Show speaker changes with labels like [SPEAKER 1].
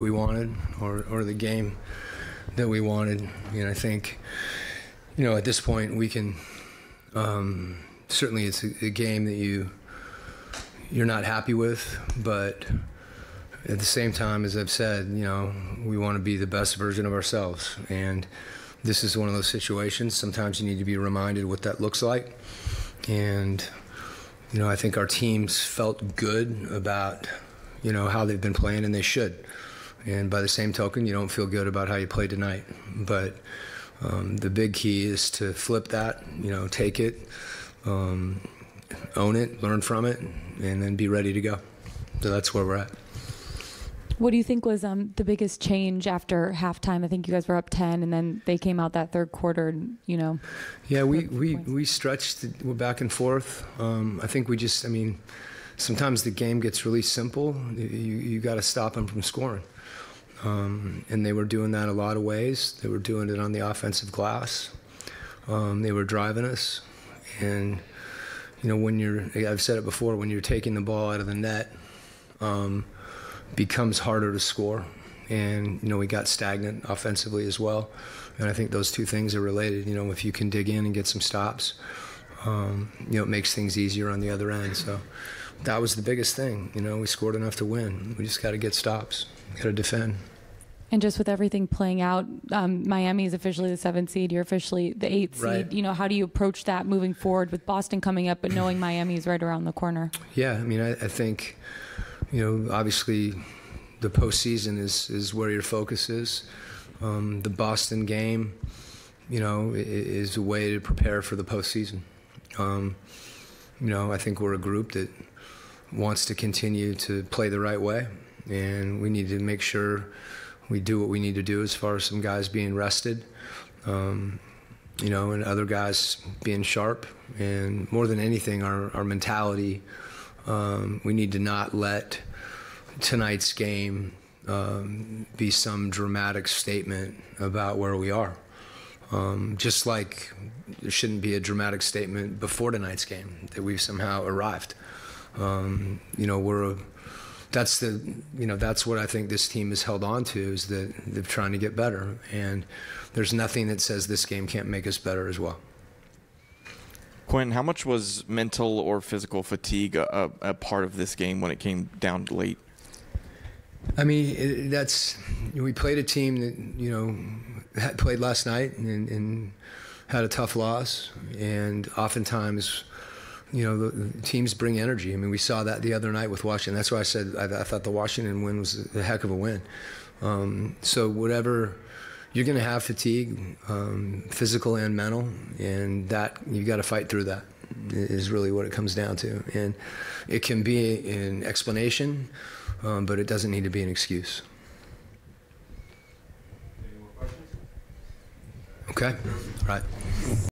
[SPEAKER 1] we wanted or the game that we wanted. And I think, at this point we can, certainly it's a game that you're not happy with, but at the same time, as I've said, we want to be the best version of ourselves. And this is one of those situations. Sometimes you need to be reminded what that looks like. And, I think our teams felt good about, how they've been playing, and they should. And by the same token, you don't feel good about how you played tonight. But the big key is to flip that, take it, own it, learn from it, and then be ready to go. So that's where we're at.
[SPEAKER 2] What do you think was the biggest change after halftime? I think you guys were up 10, and then they came out that third quarter,
[SPEAKER 1] Yeah, we stretched back and forth. I think sometimes the game gets really simple. You got to stop them from scoring. And they were doing that a lot of ways. They were doing it on the offensive glass. They were driving us. And, I've said it before, when you're taking the ball out of the net, becomes harder to score. And, we got stagnant offensively as well. And I think those two things are related. If you can dig in and get some stops, it makes things easier on the other end. So that was the biggest thing. We scored enough to win. We just got to get stops, got to defend.
[SPEAKER 2] And just with everything playing out, Miami is officially the 7th seed. You're officially the 8th seed.
[SPEAKER 1] Right.
[SPEAKER 2] How do you approach that moving forward with Boston coming up, but knowing Miami is right around the corner?
[SPEAKER 1] Yeah, I think, obviously the postseason is where your focus is. The Boston game, is a way to prepare for the postseason. I think we're a group that wants to continue to play the right way, and we need to make sure we do what we need to do as far as some guys being rested, and other guys being sharp. And more than anything, our mentality, we need to not let tonight's game be some dramatic statement about where we are. Just like there shouldn't be a dramatic statement before tonight's game that we've somehow arrived. That's what I think this team has held on to, is that they're trying to get better. And there's nothing that says this game can't make us better as well.
[SPEAKER 3] Quin, how much was mental or physical fatigue a part of this game when it came down late?
[SPEAKER 1] We played a team that had played last night and had a tough loss, and oftentimes, the teams bring energy. We saw that the other night with Washington. That's why I said I thought the Washington win was a heck of a win. So whatever, you're going to have fatigue, physical and mental, and that you got to fight through that. Is really what it comes down to, and it can be an explanation, but it doesn't need to be an excuse. Any more questions? Okay. All right.